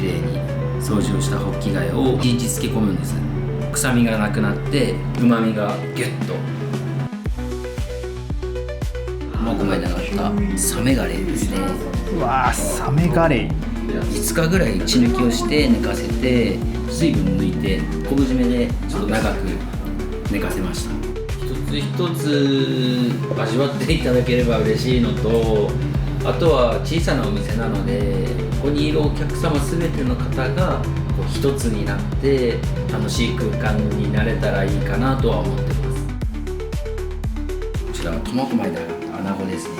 きれいに掃除をしたホッキ貝を1日漬け込むんです。臭みがなくなって旨みがギュッと。苫小牧で揚がったサメガレイですね。うわー、サメガレイ。5日ぐらい血抜きをして寝かせて、水分抜いて昆布締めでちょっと長く寝かせました。一つ一つ味わっていただければ嬉しいのと、あとは小さなお店なので、ここにいるお客様全ての方がこう一つになって楽しい空間になれたらいいかなとは思ってます。こちらは苫小牧で揚がったアナゴですね。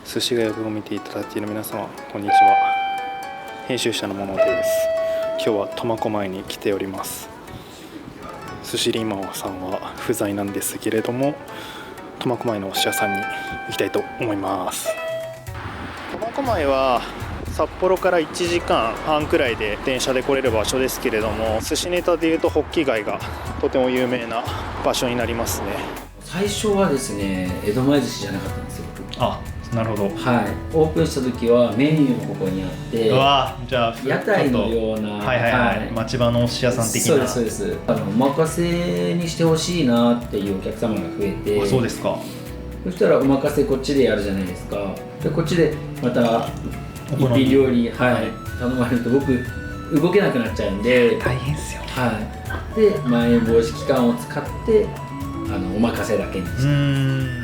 寿司がよくを見ていただいている皆様、こんにちは。編集者のものです。今日は苫小牧に来ております。寿司リーマンさんは不在なんですけれども、苫小牧のお寿司屋さんに行きたいと思います。苫小牧は札幌から1時間半くらいで電車で来れる場所ですけれども、寿司ネタでいうとホッキ貝がとても有名な場所になりますね。最初はですね、江戸前寿司じゃなかったんですよ。あ、なるほど。はい、オープンした時はメニューもここにあって、うわ、じゃあ屋台のような、町場のお寿司屋さん的な。そうですそうです。お任せにしてほしいなっていうお客様が増えて。あ、そうですか。そしたらお任せこっちでやるじゃないですか。でこっちでまた一品料理、頼まれると僕動けなくなっちゃうんで大変ですよね。でまん延防止期間を使ってお任せだけにして。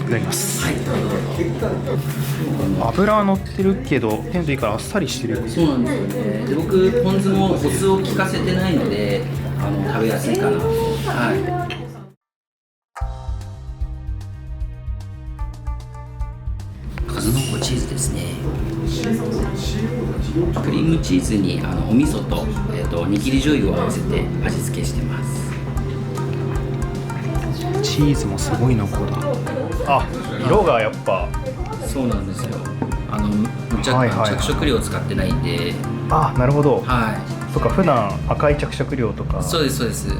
いただきます。油は乗ってるけどテントいいからあっさりしてる。そうなんですよね。で僕ポン酢もお酢を効かせてないので食べやすいかな。数の子チーズですね。クリームチーズにお味噌と、煮切り醤油を合わせて味付けしてます。チーズもすごい濃厚だ。あ、色がやっぱ。そうなんですよ。着色料を使ってないんで。あ、なるほど。はい。とか普段赤い着色料とか。そうですそうです。う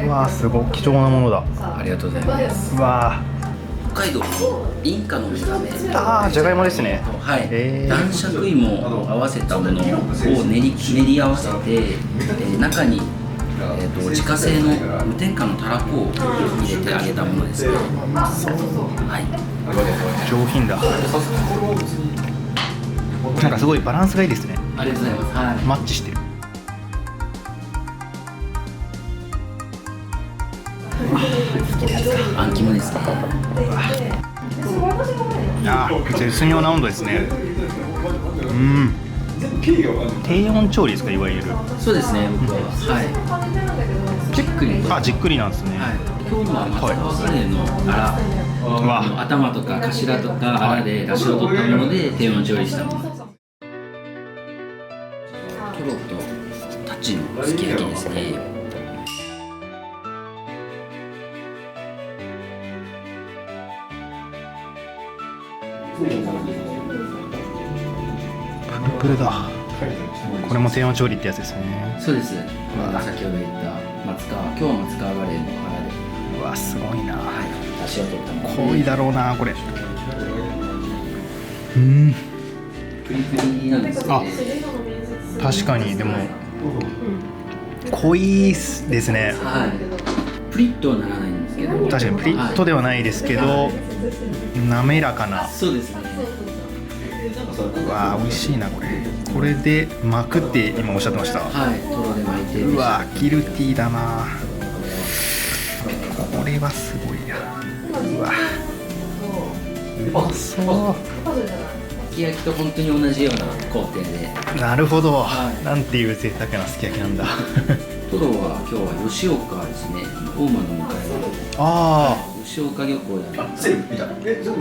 わー、すごい貴重なものだ。ありがとうございます。うわー、北海道のインカの水飴。ああ、じゃがいもですね。はい。男爵芋を合わせたものを練り合わせて、中に自家製の無添加のたらこを入れて揚げたものですね。はい。上品だ。なんかすごいバランスがいいですね。ありがとうございます。はい。マッチしてる。あん肝ですね。あ、絶妙な温度ですね。低温調理ですか、いわゆる。そうですね、僕は。はい。じっくりと。じっくりなんですね。はい。今日のは松葉ガレーの頭とか頭とかアラで出汁を取ったもので低温調理したもの。トロとタチのすき焼きですね。プルプルだ。これも低温調理ってやつですね。そうです。先ほど言った今日は松川ガレーのアラで。うわ、すごいな。出汁を取ったもの。濃いだろうな、これ。プリプリなんですね。確かに。でも濃いですね。はい。プリッとはならないんですけど。確かにプリッとではないですけど、滑らかな。そうですね。うわー、美味しいなこれ。これで巻くって今おっしゃってました。はい。トロで巻いて。うわー、ギルティーだな。これはすごいな。うわ、うまそう。すき焼きと本当に同じような工程で。なるほど、なんていう贅沢なすき焼きなんだ。トロは今日は吉岡ですね。大間の向かいの。吉岡漁港である。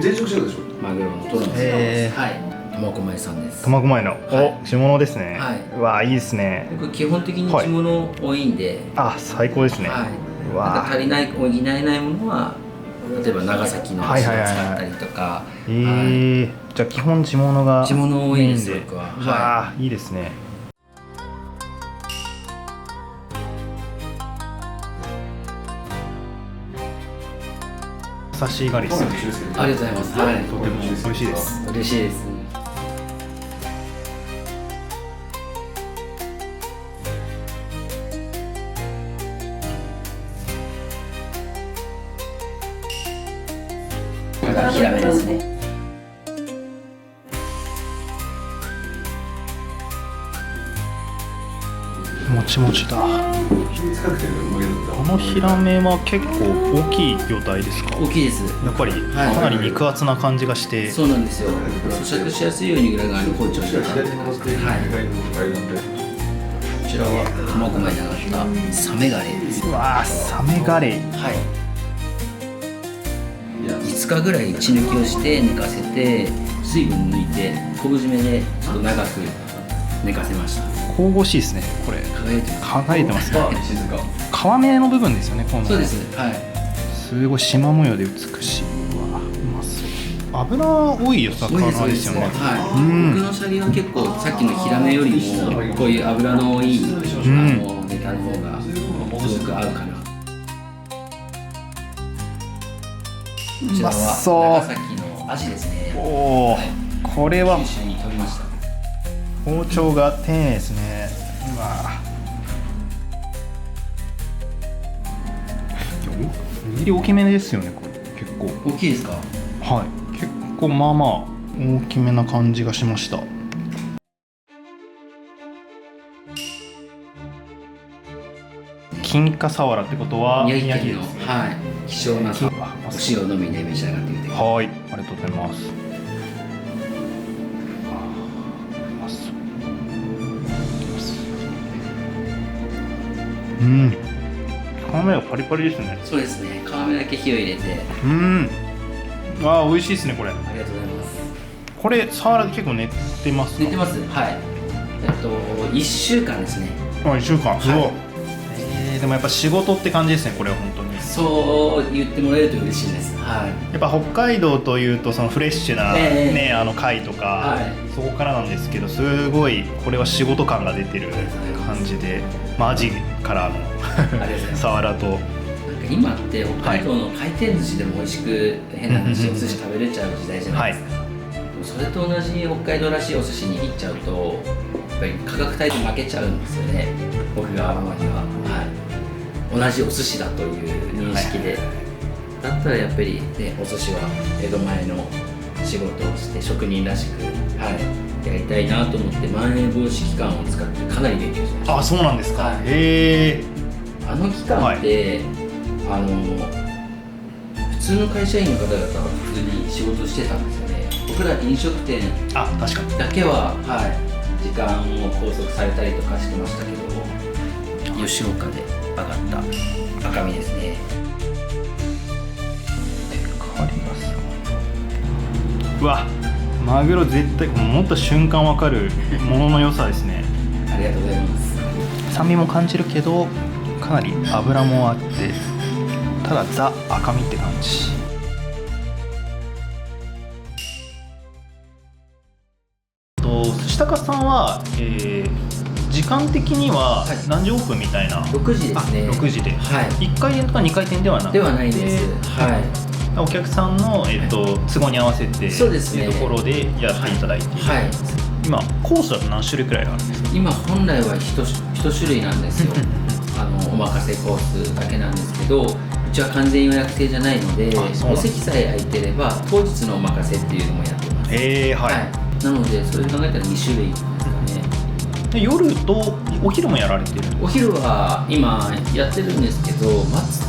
全食してるでしょ。マグロのトロの。はい。苫小牧さんです。苫小牧の、地物ですね。うわ、いいですね。僕基本的に地物多いんで。あ、最高ですね。はい。なんか足りない補えないものは例えば長崎の足を使ったりとか。じゃあ基本地物が地物多いですメイン僕は。うわーいいですね。優しいガリですね。ありがとうございます。はい。とても美味しいです。嬉しいです。ヒラメですね。もちもちだ。このヒラメは結構大きい魚体ですか？大きいです。やっぱりかなり肉厚な感じがして、そうなんですよ。咀嚼しやすいように裏側に包丁してあるって感じで。はい。こちらは苫小牧に上がったサメガレです。うわー、サメガレ。はい。5日ぐらい血抜きをして寝かせて水分抜いて昆布締めでちょっと長く寝かせました。神々しいですね。これ輝いてます。輝いてますね。皮目の部分ですよね。今度そうです。はい。すごい縞模様で美しい。うわ、うまそう。油多いよさ魚ですよね。はい。僕のシャリは結構さっきのヒラメよりもこういう油の多いネタの方がすごく合うかな。こちらは長崎のアジですね。おお、これは九州に飛びました。包丁が丁寧ですね。うわ、握り大きめですよね。これ結構大きいですか？はい、結構まあまあ大きめな感じがしました。金華サワラってことは宮城県の、はい、希少なお塩のみで召し上がってみてください。はい、ありがとうございます。うん、皮目がパリパリですね。そうですね。皮目だけ火を入れて。ああ、美味しいですねこれ。ありがとうございます。これサワラで結構寝てますか？寝てます。はい。1週間ですね。あ、1週間。はい。でもやっぱ仕事って感じですね。これは本当に。そう言ってもらえると嬉しいです。はい。やっぱ北海道というとそのフレッシュなね、貝とか、はい、そこからなんですけど、すごいこれは仕事感が出てる感じで、アジからのサワラと。なんか今って北海道の回転寿司でも美味しく変な話お寿司食べれちゃう時代じゃないですか。それと同じ北海道らしいお寿司握っちゃうとやっぱり価格帯で負けちゃうんですよね。僕が周りは、はい、同じお寿司だという認識で、だったらやっぱりね、お寿司は江戸前の仕事をして職人らしく、はい、やりたいなと思ってまん延防止期間を使ってかなり勉強しました。あ、そうなんですか。はい、あの期間って、はい、普通の会社員の方々は普通に仕事してたんですよね。僕ら飲食店だけは、はい、時間を拘束されたりとかしてましたけど、吉岡で上がった赤身ですね。うわ、マグロ絶対持った瞬間分かるものの良さですね。ありがとうございます。酸味も感じるけどかなり脂もあって、ただザ赤身って感じ。寿司高さんは、時間的には何時オープンみたいな？6時ですね。6時で、はい、1回転とか2回転ではなくて？ではないです。はい、お客さんの、都合に合わせてそうですね、ところでやっていただいている。はい、今コースだと何種類くらいあるんですか？今本来は1種類なんですよ。おまかせコースだけなんですけど、うちは完全予約制じゃないので、お席さえ空いてれば当日のおまかせっていうのもやってます。はい、なのでそれ考えたら2種類ですかね。で夜とお昼もやられてる？お昼は今やってるんですけど、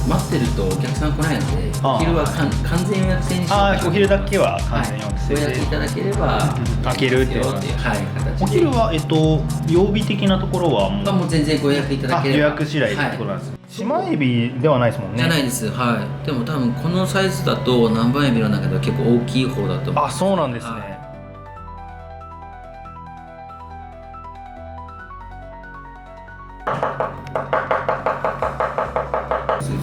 待ってるとお客さん来ないので、お昼は完全予約制にして、お昼だけは完全予約制で、ご予約いただければ開けるっていう形で、お昼は曜日的なところはもう全然ご予約いただければ、予約次第ってところなんです。島エビではないですもんね。じゃないです。はい。でも多分このサイズだと南蛮エビの中では結構大きい方だと思う。あ、そうなんですね。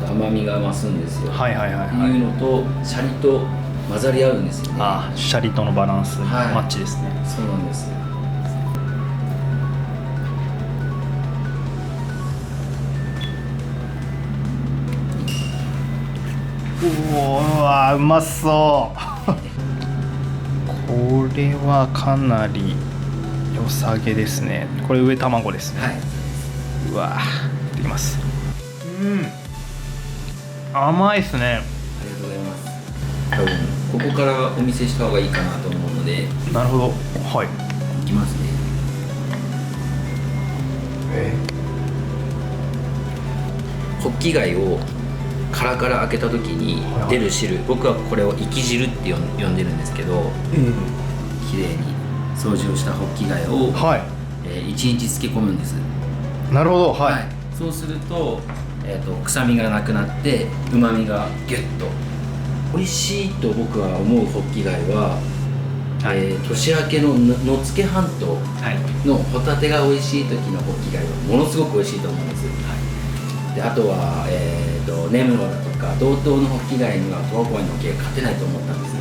甘みが増増すんですよ。はいはいはいってはい。いうのとシャリと混ざり合うんですよね。ああ、シャリとのバランス、はいマッチですね。そうなんです。うわー、うまそうこれはかなり良さげですね。これ上卵ですね。はい。うわー、いってきます。甘いですね。ありがとうございます。多分ここからお見せした方がいいかなと思うので、なるほど。はい。いきますね。ホッキ貝を殻から開けた時に出る汁、僕はこれを生き汁って呼んでるんですけど、きれいに掃除をしたホッキ貝を、は1日漬け込むんです。い。なるほど。はい。そうすると、臭みがなくなってうまみがギュッと美味しいと僕は思うホッキ貝は、はい、年明けの野付半島のホタテが美味しい時のホッキ貝はものすごく美味しいと思うんです。であとは、根室だとか道東のホッキ貝には十和子湾のホッキ貝勝てないと思ったんですね。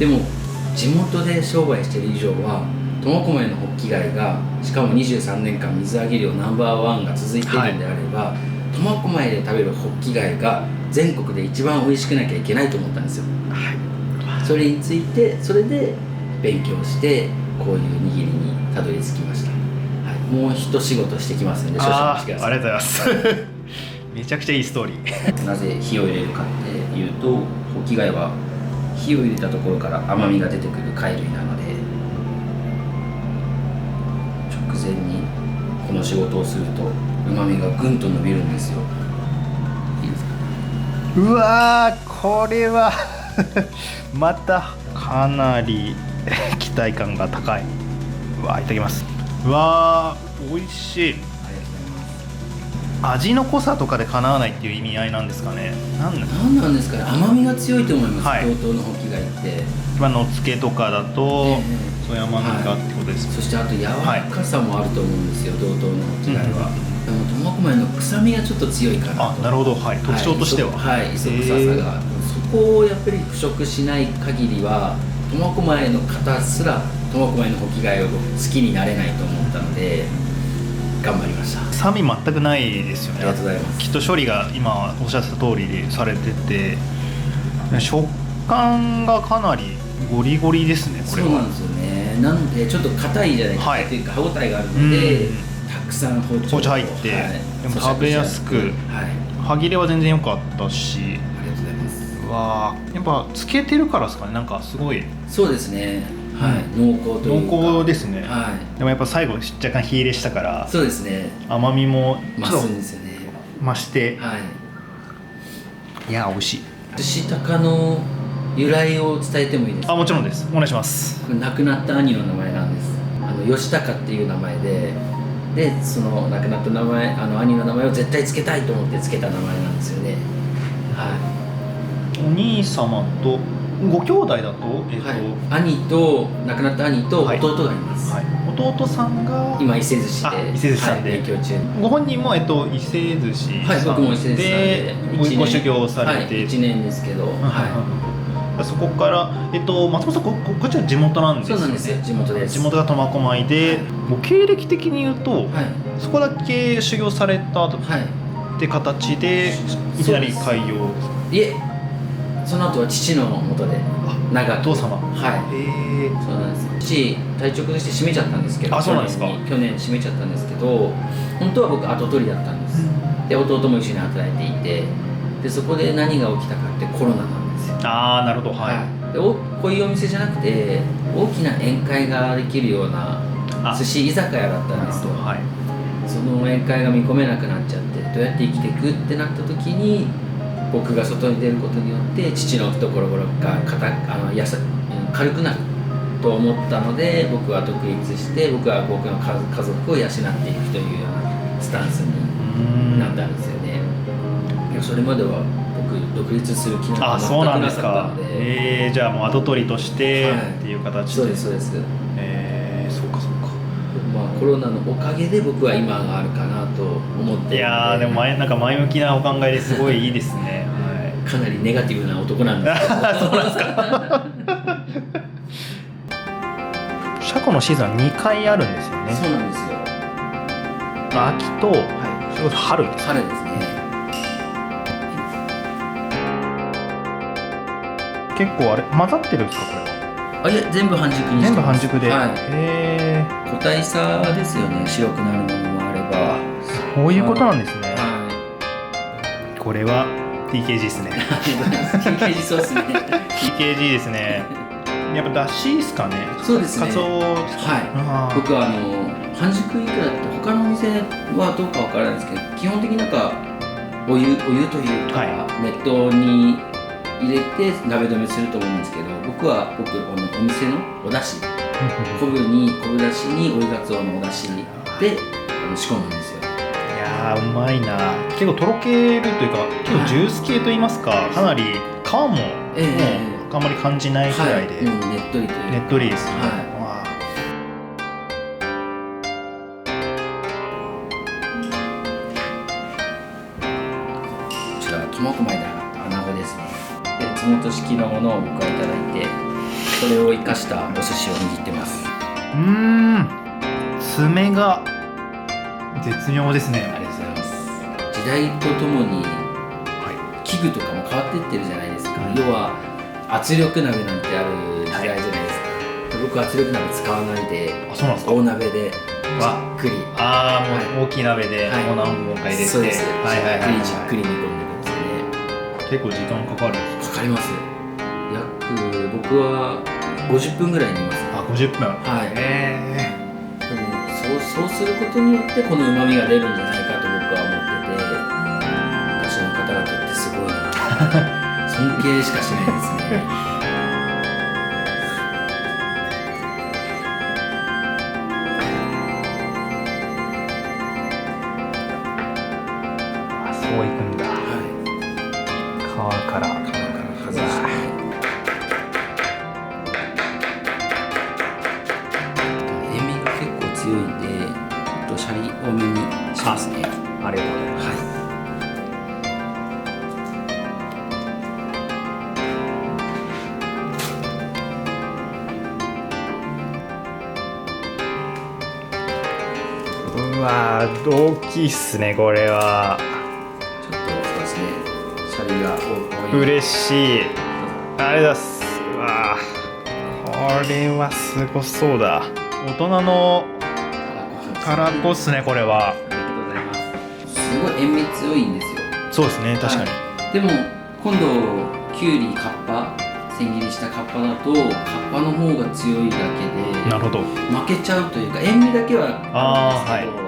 でも地元で商売している以上は苫小牧のホッキ貝がしかも23年間水揚げ量ナンバーワンが続いているんであれば、苫小牧で食べるホッキ貝が全国で一番美味しくなきゃいけないと思ったんですよ。それについてそれで勉強してこういう握りにたどり着きました。もう一仕事してきますので少々お待ちください。ありがとうございますめちゃくちゃいいストーリーなぜ火を入れるかっていうと、ホッキ貝は火を入れたところから甘みが出てくる貝類なので、直前にこの仕事をするとうまみがぐんと伸びるんですよ。いいですか？うわー、これはまたかなり期待感が高い。うわー、いただきます。うわー、美味しい。味の濃さとかでかなわないっていう意味合いなんですかね。なんなんですかね。甘みが強いと思います。はい、道東のホッキ貝って、野付とかだと、そういう甘みがってことですね。そしてあと柔らかさもあると思うんですよ、道東のホッキ貝は。でも苫小牧の臭みがちょっと強いかなと。あ、なるほど。はい、特徴としては磯臭さが、そこをやっぱり腐食しない限りは苫小牧の方すら苫小牧のホッキ貝を好きになれないと思ったので頑張りました。臭み全くないですよね。ありがとうございます。きっと処理が今おっしゃってた通りでされてて、食感がかなりゴリゴリですね。これはそうなんですよね。なのでちょっと硬いじゃないですか、はい、というか歯応えがあるので、たくさん包丁入って、はい、でも食べやすく、歯切れは全然良かったし。ありがとうございます。うわー、やっぱつけてるからですかね。なんかすごい。そうですね。はい、濃厚というか。濃厚ですね。はい。でもやっぱ最後若干火入れしたから。そうですね。甘みも増すんですよね。増して。はい。いや美味しい。寿司高の由来を伝えてもいいですか？あ、もちろんです。お願いします。亡くなった兄の名前なんです。義高っていう名前で、その亡くなった名前、兄の名前を絶対つけたいと思ってつけた名前なんですよね。はい。お兄様とご兄弟だと、兄と亡くなった兄と弟がいます。弟さんが今伊勢寿司で、伊勢寿司さんで勉強中。ご本人も伊勢寿司はい、僕も伊勢寿司さんでご修行されて、1年ですけど、そこから松本さんこっちは地元なんですよね。そうなんですよ、地元です。地元が苫小牧で、もう経歴的に言うと、そこだけ修行されたって形でいきなり開業。いえ、その後は父の元で長く。お父様。はい。そうなんです。父体調崩して閉めちゃったんですけど。あ、そうなんですか。去年閉めちゃったんですけど、本当は僕跡取りだったんです。で、弟も一緒に働いていて、でそこで何が起きたかってコロナなんですよ。ああ、なるほど。はい。でこういうお店じゃなくて大きな宴会ができるような寿司居酒屋だったんですよ。はい。その宴会が見込めなくなっちゃって、どうやって生きていくってなった時に、僕が外に出ることによって父の懐が軽くなると思ったので、僕は独立して僕は僕の家族を養っていくというようなスタンスになったんですよね。いや、それまでは僕独立する気が全くなかったので。じゃあもう跡取りとしてっていう形で。そうですそうです。そうかそうか。コロナのおかげで僕は今があるかなと思って。いやー、でもなんか前向きなお考えですごいいいですね。かなりネガティブな男なんですけどそうなんですか車庫のシーズンは2回あるんですよね。そうなんですよ。秋と、はそれこそ春です。春ですね。結構あれ混ざってるんですかこれは。あ、いや全部半熟にして全部ます。半熟で。はい。へ個体差ですよね。白くなるものもあれば。そういうことなんですね。はこれは TKG ですね。い。TKG そうですね。TKG ですね。やっぱだしですかね。そうですね。カツオ。はい。あー僕は半熟いくらって他のお店はどうかわからないですけど、基本的になんかお湯というか、はい熱湯に入れて鍋止めすると思うんですけど、僕お店のお出汁、昆布だしに追いがつおのお出汁で仕込むんですよ。いやーうまいな。結構とろけるというか結構ジュース系と言いますか、かなり皮も、もうあんまり感じないくらいで、はい、ねっとりというねっとりですね。はいわこちら苫小牧で揚がった穴子ですね。で津本式のものを僕はいただいて、それを生かしたお寿司を握ってます。爪が絶妙ですね。ありがとうございます。時代とともには器具とかも変わっていってるじゃないですか。要は圧力鍋なんてある時代じゃないですか。僕圧力鍋使わないで、あ、そうなんですか。大鍋でじっくり、ああ、もう大きい鍋ではいもう何本か入れて、そうです。はいはいはい、じっくり煮込んでくんですね。結構時間かかるんですか。かかります。僕は50分ぐらい煮ます。あ、50分。はい。ででもそうすることによってこの旨味が出るんじゃないかと僕は思ってて、昔の方々ってすごいな尊敬しかしないですね。そういくんだ。はい。皮から皮から外して塩味が結構強いんで、ちょっとシャリ多めにしますね。ありがとうございます。はい。うわー、大きいっすねこれは。ちょっとそうですね。シャリが多い。嬉しい。ありがとうございます。うわー、これはすごそうだ。大人のたらこっすねこれは。ありがとうございます。すごい塩味強いんですよ。そうですね、確かに。でも今度きゅうりカッパ千切りしたカッパだとカッパの方が強いだけでなるほど。負けちゃうというか、塩味だけはああるんですけど、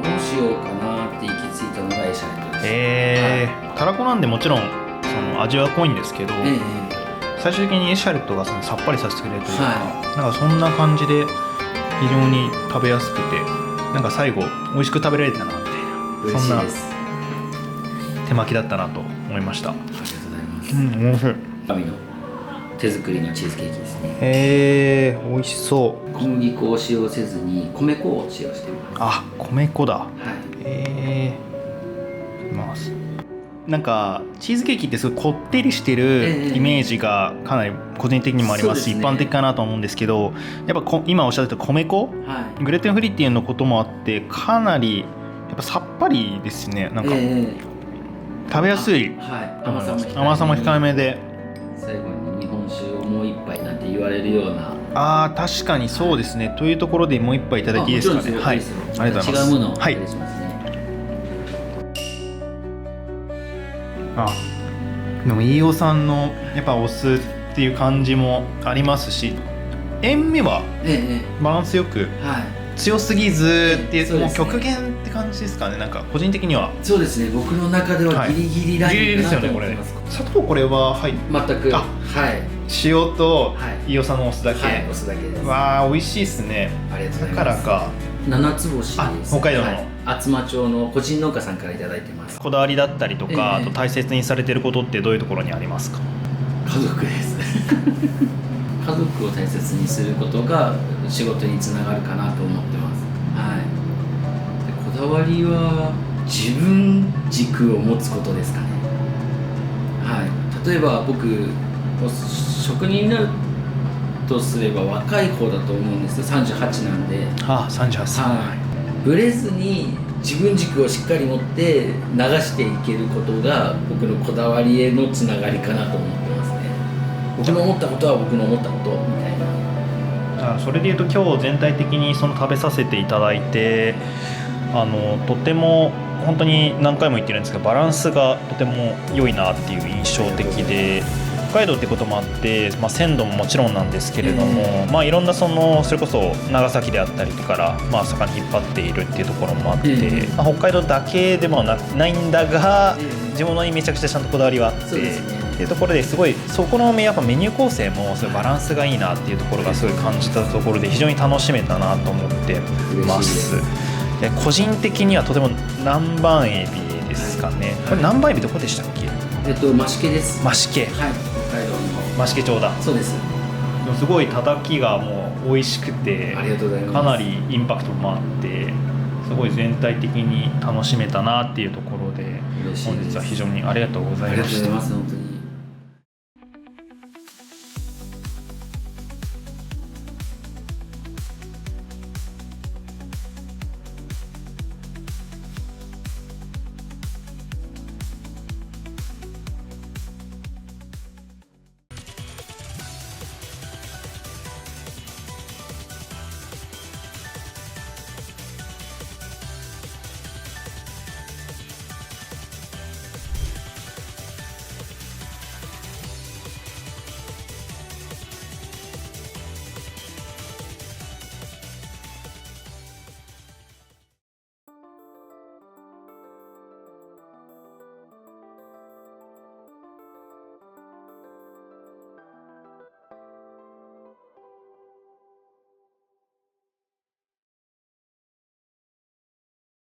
どうしようかなって行き着いたのがエシャレットです。たらこなんでもちろんその味は濃いんですけど、え最終的にエシャレットがそのさっぱりさせてくれるというか、はなんかそんな感じで非常に食べやすくて、なんか最後美味しく食べられたなみたいな、嬉しいです。手巻きだったなと思いました。ありがとうございます。面白い。神の手作りのチーズケーキですね。美味しそう。小麦粉を使用せずに米粉を使用しています。あ、米粉だ。はいいきます。なんかチーズケーキってすごいこってりしてるイメージがかなり個人的にもありますし、そうですね一般的かなと思うんですけど、やっぱ今おっしゃってた米粉、はい。グルテンフリーっていうのこともあってかなりやっぱさっぱりですね。なんか食べやすいはい。と思います。甘さも控えめで。最後に日本酒をもう一杯なんて言われるような。確かにそうですね。というところでもう一杯いただきいいですかね。はい。ありがとうございます。違うものをおはい願いしますね。でも飯尾さんのやっぱお酢っていう感じもありますし、塩味はバランスよく、はい。強すぎずっていうそうですねもう極限って感じですかね。なんか個人的にはそうですね。僕の中ではギリギリラインギリギリですよねこれ。砂糖これははい全く。あはい。塩とはい飯尾さんのお酢だけ。はい。お酢だけです。わあ美味しいですね。ありがとうございだます。からか七つ星です。北海道のはい厚真町の個人農家さんからいただいてます。こだわりだったりとか、あええと大切にされてることってどういうところにありますか？家族です家族を大切にすることが仕事につながるかなと思ってます。はい。でこだわりは自分軸を持つことですかね。はい、例えば僕職人になるとすれば若い方だと思うんですよ。38なんで。ああ、38歳、はい、ブレずに自分軸をしっかり持って流していけることが僕のこだわりへのつながりかなと思ってますね。僕の思ったことは僕の思ったことみたいな。それでいうと今日全体的にその食べさせていただいてとても本当に何回も言ってるんですけどバランスがとても良いなっていう印象的で、北海道ってこともあって、鮮度ももちろんなんですけれども、いろんなそれこそ長崎であったりとかから、盛んに引っ張っているっていうところもあって、北海道だけでもないんだが、地物にめちゃくちゃちゃんとこだわりはあって、っていうところですごいそこのやっぱメニュー構成もすごいバランスがいいなっていうところがすごい感じたところで非常に楽しめたなと思ってます。で個人的にはとても南蛮エビですかね、これ南蛮エビどこでしたっけ？増毛です。増毛、はい、北海道の増毛町だ。そうです。でもすごい叩きがもう美味しくて、ありがとうございます。かなりインパクトもあってすごい全体的に楽しめたなっていうところで、本日は非常にありがとうございました。ありがとうございます。本当に